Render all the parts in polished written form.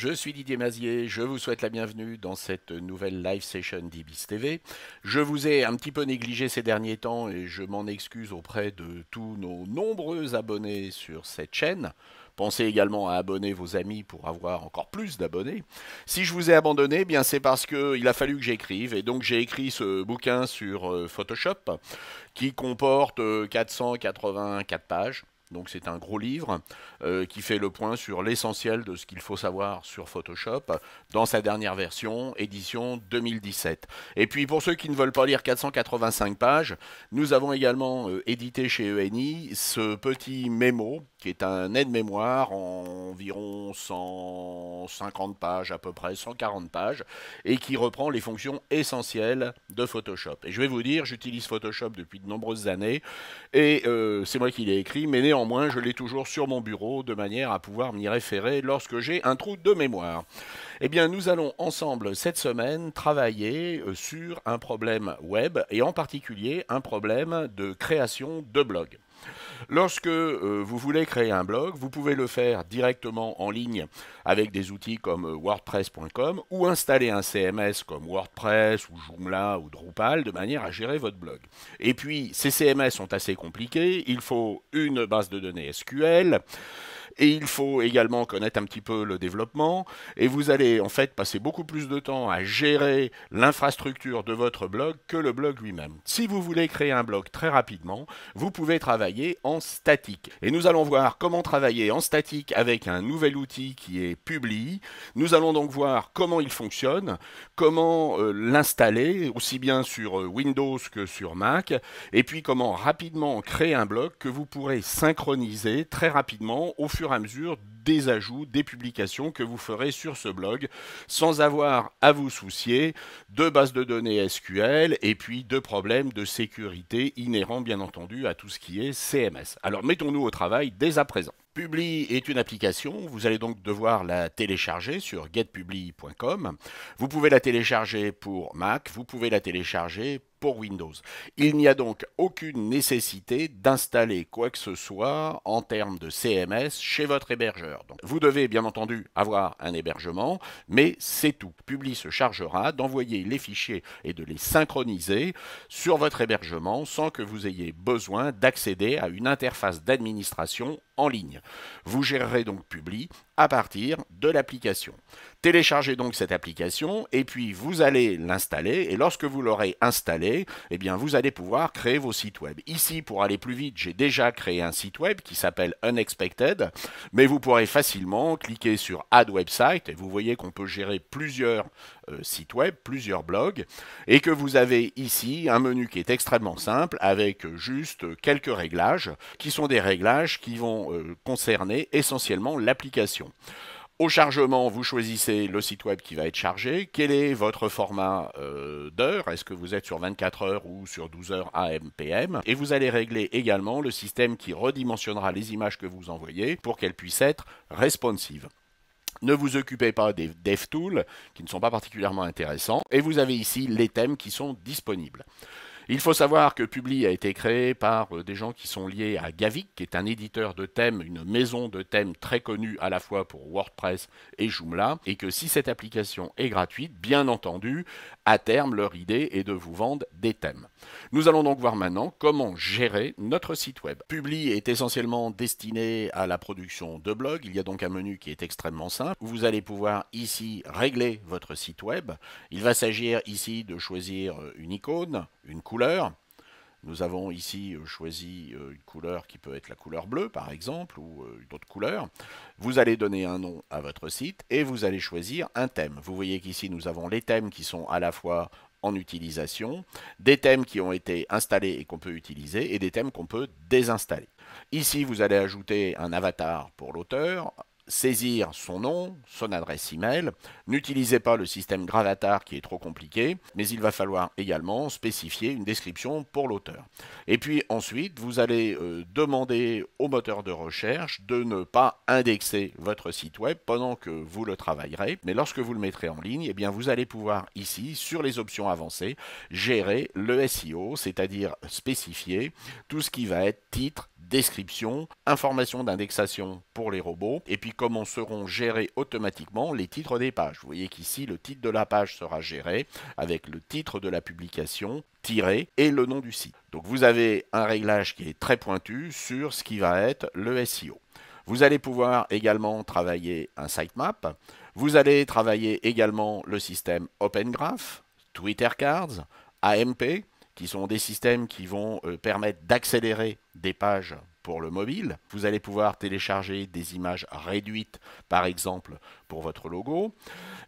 je suis Didier Mazier, je vous souhaite la bienvenue dans cette nouvelle live session d'Ibis TV. Je vous ai un petit peu négligé ces derniers temps et je m'en excuse auprès de tous nos nombreux abonnés sur cette chaîne. Pensez également à abonner vos amis pour avoir encore plus d'abonnés. Si je vous ai abandonné, eh bien c'est parce qu'il a fallu que j'écrive et donc j'ai écrit ce bouquin sur Photoshop qui comporte 484 pages. Donc c'est un gros livre qui fait le point sur l'essentiel de ce qu'il faut savoir sur Photoshop dans sa dernière version, édition 2017. Et puis pour ceux qui ne veulent pas lire 485 pages, nous avons également édité chez ENI ce petit mémo qui est un aide-mémoire en environ 150 pages à peu près, 140 pages, et qui reprend les fonctions essentielles de Photoshop. Et je vais vous dire, j'utilise Photoshop depuis de nombreuses années, et c'est moi qui l'ai écrit, mais néanmoins je l'ai toujours sur mon bureau de manière à pouvoir m'y référer lorsque j'ai un trou de mémoire. Eh bien nous allons ensemble cette semaine travailler sur un problème web, et en particulier un problème de création de blog. Lorsque vous voulez créer un blog, vous pouvez le faire directement en ligne avec des outils comme WordPress.com ou installer un CMS comme WordPress ou Joomla ou Drupal de manière à gérer votre blog. Et puis, ces CMS sont assez compliqués. Il faut une base de données SQL. Et il faut également connaître un petit peu le développement, et vous allez en fait passer beaucoup plus de temps à gérer l'infrastructure de votre blog que le blog lui-même. Si vous voulez créer un blog très rapidement, vous pouvez travailler en statique. Et nous allons voir comment travailler en statique avec un nouvel outil qui est Publi. Nous allons donc voir comment il fonctionne, comment l'installer, aussi bien sur Windows que sur Mac, et puis comment rapidement créer un blog que vous pourrez synchroniser très rapidement au fur et à mesure des ajouts, des publications que vous ferez sur ce blog, sans avoir à vous soucier de bases de données SQL et puis de problèmes de sécurité inhérents bien entendu à tout ce qui est CMS. Alors mettons-nous au travail dès à présent. Publi est une application, vous allez donc devoir la télécharger sur getpubli.com. Vous pouvez la télécharger pour Mac, vous pouvez la télécharger pour Windows. Il n'y a donc aucune nécessité d'installer quoi que ce soit en termes de CMS chez votre hébergeur. Donc, vous devez bien entendu avoir un hébergement, mais c'est tout. Publi se chargera d'envoyer les fichiers et de les synchroniser sur votre hébergement sans que vous ayez besoin d'accéder à une interface d'administration en ligne. Vous gérerez donc Publi à partir de l'application. Téléchargez donc cette application et puis vous allez l'installer, et lorsque vous l'aurez installé, eh bien vous allez pouvoir créer vos sites web. Ici, pour aller plus vite, j'ai déjà créé un site web qui s'appelle Unexpected, mais vous pourrez facilement cliquer sur Add Website et vous voyez qu'on peut gérer plusieurs sites web, plusieurs blogs, et que vous avez ici un menu qui est extrêmement simple avec juste quelques réglages qui sont des réglages qui vont concerner essentiellement l'application. Au chargement, vous choisissez le site web qui va être chargé. Quel est votre format d'heure? Est-ce que vous êtes sur 24 heures ou sur 12 heures AM/PM? Et vous allez régler également le système qui redimensionnera les images que vous envoyez pour qu'elles puissent être responsives. Ne vous occupez pas des DevTools qui ne sont pas particulièrement intéressants. Et vous avez ici les thèmes qui sont disponibles. Il faut savoir que Publi a été créé par des gens qui sont liés à Gavik, qui est un éditeur de thèmes, une maison de thèmes très connue à la fois pour WordPress et Joomla, et que si cette application est gratuite, bien entendu, à terme, leur idée est de vous vendre des thèmes. Nous allons donc voir maintenant comment gérer notre site web. Publi est essentiellement destiné à la production de blogs. Il y a donc un menu qui est extrêmement simple. Vous allez pouvoir ici régler votre site web. Il va s'agir ici de choisir une icône, une couleur. Nous avons ici choisi une couleur qui peut être la couleur bleue par exemple ou une autre couleur. Vous allez donner un nom à votre site et vous allez choisir un thème. Vous voyez qu'ici nous avons les thèmes qui sont à la fois en utilisation, des thèmes qui ont été installés et qu'on peut utiliser et des thèmes qu'on peut désinstaller. Ici vous allez ajouter un avatar pour l'auteur, saisir son nom, son adresse email. N'utilisez pas le système Gravatar qui est trop compliqué, mais il va falloir également spécifier une description pour l'auteur. Et puis ensuite, vous allez demander au moteur de recherche de ne pas indexer votre site web pendant que vous le travaillerez, mais lorsque vous le mettrez en ligne, eh bien vous allez pouvoir ici, sur les options avancées, gérer le SEO, c'est-à-dire spécifier tout ce qui va être titre, description, information d'indexation pour les robots, et puis comment seront gérés automatiquement les titres des pages. Vous voyez qu'ici, le titre de la page sera géré avec le titre de la publication, tiré, et le nom du site. Donc vous avez un réglage qui est très pointu sur ce qui va être le SEO. Vous allez pouvoir également travailler un sitemap. Vous allez travailler également le système Open Graph, Twitter Cards, AMP, qui sont des systèmes qui vont permettre d'accélérer des pages pour le mobile. Vous allez pouvoir télécharger des images réduites, par exemple, pour votre logo.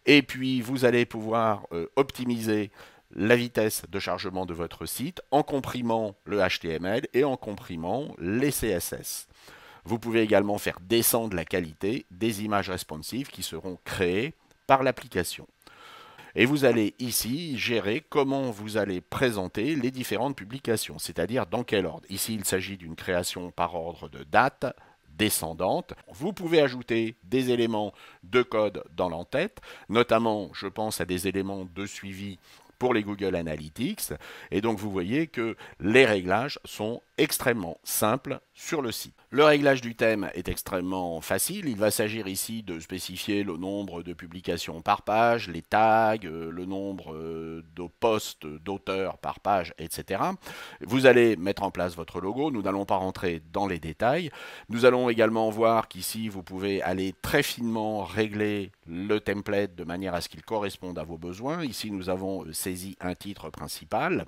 Et puis, vous allez pouvoir optimiser la vitesse de chargement de votre site en comprimant le HTML et en comprimant les CSS. Vous pouvez également faire descendre la qualité des images responsives qui seront créées par l'application. Et vous allez ici gérer comment vous allez présenter les différentes publications, c'est-à-dire dans quel ordre. Ici, il s'agit d'une création par ordre de date descendante. Vous pouvez ajouter des éléments de code dans l'entête, notamment, je pense à des éléments de suivi pour les Google Analytics. Et donc, vous voyez que les réglages sont extrêmement simples sur le site. Le réglage du thème est extrêmement facile. Il va s'agir ici de spécifier le nombre de publications par page, les tags, le nombre de posts d'auteurs par page, etc. Vous allez mettre en place votre logo. Nous n'allons pas rentrer dans les détails. Nous allons également voir qu'ici, vous pouvez aller très finement régler le template de manière à ce qu'il corresponde à vos besoins. Ici, nous avons saisi un titre principal.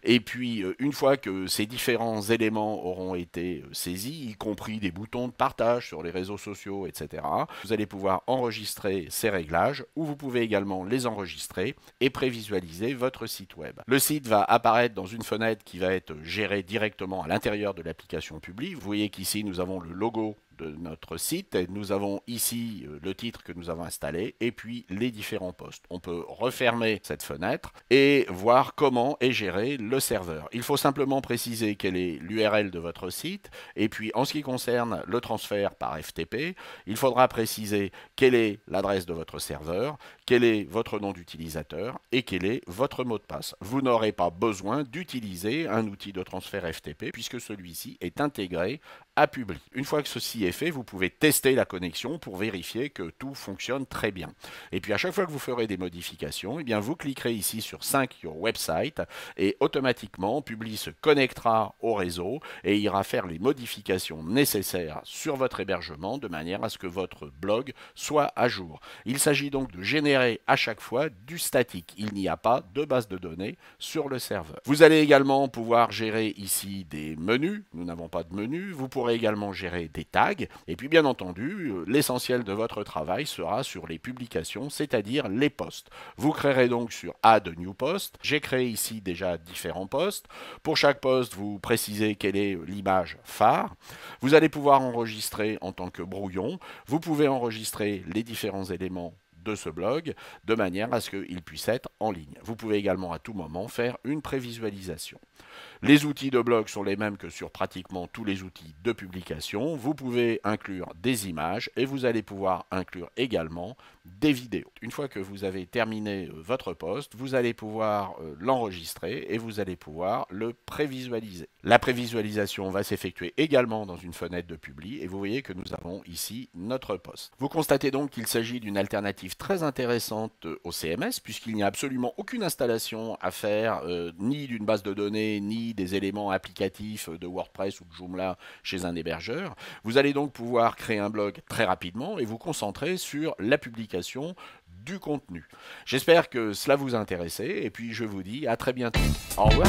Et puis, une fois que ces différents éléments auront été saisis, y compris des boutons de partage sur les réseaux sociaux, etc., vous allez pouvoir enregistrer ces réglages ou vous pouvez également les enregistrer et prévisualiser votre site web. Le site va apparaître dans une fenêtre qui va être gérée directement à l'intérieur de l'application publique. Vous voyez qu'ici, nous avons le logo de notre site. Nous avons ici le titre que nous avons installé et puis les différents posts. On peut refermer cette fenêtre et voir comment est géré le serveur. Il faut simplement préciser quelle est l'URL de votre site et puis en ce qui concerne le transfert par FTP, il faudra préciser quelle est l'adresse de votre serveur, quel est votre nom d'utilisateur et quel est votre mot de passe. Vous n'aurez pas besoin d'utiliser un outil de transfert FTP puisque celui-ci est intégré à Publi. Une fois que ceci est fait, vous pouvez tester la connexion pour vérifier que tout fonctionne très bien. Et puis à chaque fois que vous ferez des modifications, eh bien vous cliquerez ici sur Sync Your Website et automatiquement Publi se connectera au réseau et ira faire les modifications nécessaires sur votre hébergement de manière à ce que votre blog soit à jour. Il s'agit donc de générer à chaque fois du statique. Il n'y a pas de base de données sur le serveur. Vous allez également pouvoir gérer ici des menus. Nous n'avons pas de menu. Vous pourrez également gérer des tags et puis bien entendu l'essentiel de votre travail sera sur les publications, c'est-à-dire les posts. Vous créerez donc sur Add New Post. J'ai créé ici déjà différents posts. Pour chaque post, vous précisez quelle est l'image phare. Vous allez pouvoir enregistrer en tant que brouillon. Vous pouvez enregistrer les différents éléments de ce blog de manière à ce qu'il puisse être en ligne. Vous pouvez également à tout moment faire une prévisualisation. Les outils de blog sont les mêmes que sur pratiquement tous les outils de publication. Vous pouvez inclure des images et vous allez pouvoir inclure également des vidéos. Une fois que vous avez terminé votre post, vous allez pouvoir l'enregistrer et vous allez pouvoir le prévisualiser. La prévisualisation va s'effectuer également dans une fenêtre de Publi et vous voyez que nous avons ici notre post. Vous constatez donc qu'il s'agit d'une alternative très intéressante au CMS puisqu'il n'y a absolument aucune installation à faire ni d'une base de données ni des éléments applicatifs de WordPress ou de Joomla chez un hébergeur. Vous allez donc pouvoir créer un blog très rapidement et vous concentrer sur la publication du contenu. J'espère que cela vous a intéressé et puis je vous dis à très bientôt. Au revoir.